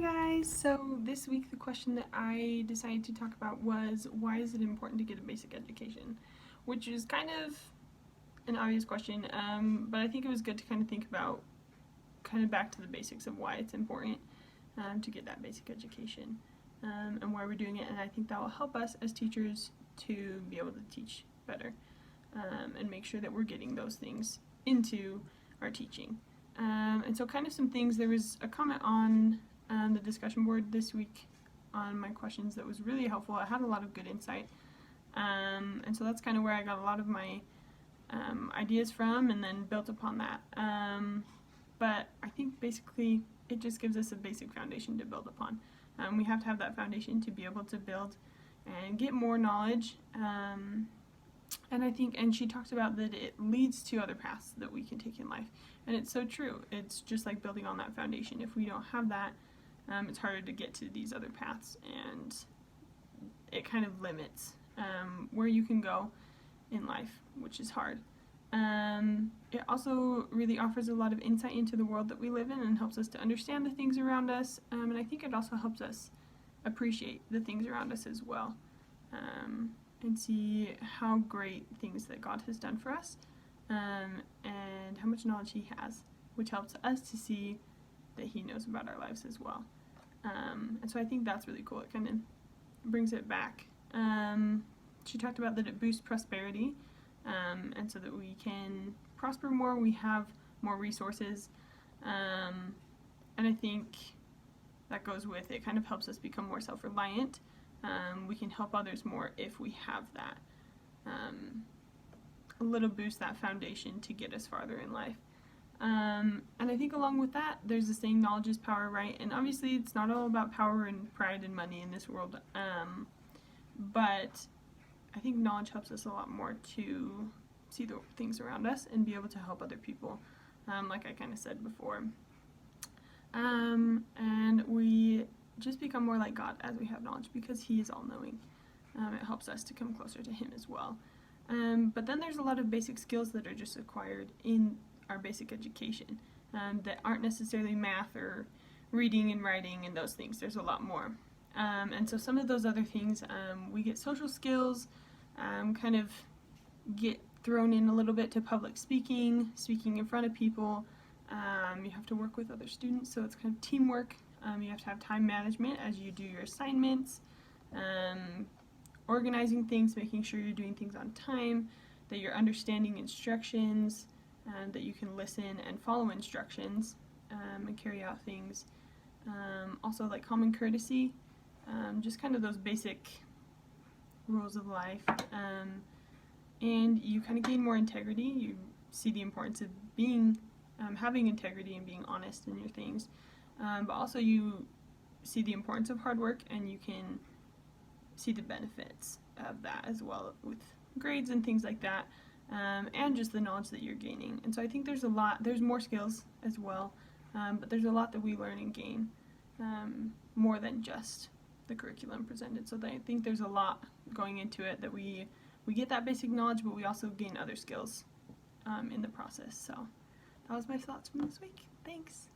guys! So this week the question that I decided to talk about was, why is it important to get a basic education? Which is kind of an obvious question, but I think it was good to kind of think about kind of back to the basics of why it's important to get that basic education and why we're doing it, and I think that will help us as teachers to be able to teach better and make sure that we're getting those things into our teaching. And so kind of some things, there was a comment on the discussion board this week on my questions that was really helpful. I had a lot of good insight, and so that's kind of where I got a lot of my ideas from and then built upon that. But I think basically it just gives us a basic foundation to build upon. We have to have that foundation to be able to build and get more knowledge. And I think, and she talked about that it leads to other paths that we can take in life. And it's so true. It's just like building on that foundation. If we don't have that, it's harder to get to these other paths, and it kind of limits where you can go in life, which is hard. It also really offers a lot of insight into the world that we live in and helps us to understand the things around us. And I think it also helps us appreciate the things around us as well. And see how great things that God has done for us, and how much knowledge He has, which helps us to see that He knows about our lives as well. And so I think that's really cool. It kind of brings it back. She talked about that it boosts prosperity, and so that we can prosper more, we have more resources, and I think that goes with it, kind of helps us become more self-reliant. We can help others more if we have that a little boost, that foundation to get us farther in life. And I think along with that, there's the saying, knowledge is power, right? And obviously it's not all about power and pride and money in this world, but I think knowledge helps us a lot more to see the things around us and be able to help other people, like I kind of said before. And we just become more like God as we have knowledge, because He is all-knowing. It helps us to come closer to Him as well. But then there's a lot of basic skills that are just acquired in our basic education that aren't necessarily math or reading and writing and those things. There's a lot more. And so some of those other things, we get social skills, kind of get thrown in a little bit to public speaking in front of people. You have to work with other students, so it's kind of teamwork. You have to have time management as you do your assignments, organizing things, making sure you're doing things on time, that you're understanding instructions, that you can listen and follow instructions, and carry out things. Also like common courtesy, just kind of those basic rules of life. And you kind of gain more integrity. You see the importance of being, having integrity and being honest in your things. But also you see the importance of hard work, and you can see the benefits of that as well with grades and things like that, and just the knowledge that you're gaining. And so I think there's more skills as well, but there's a lot that we learn and gain, more than just the curriculum presented. So I think there's a lot going into it, that we get that basic knowledge, but we also gain other skills in the process. So that was my thoughts from this week. Thanks.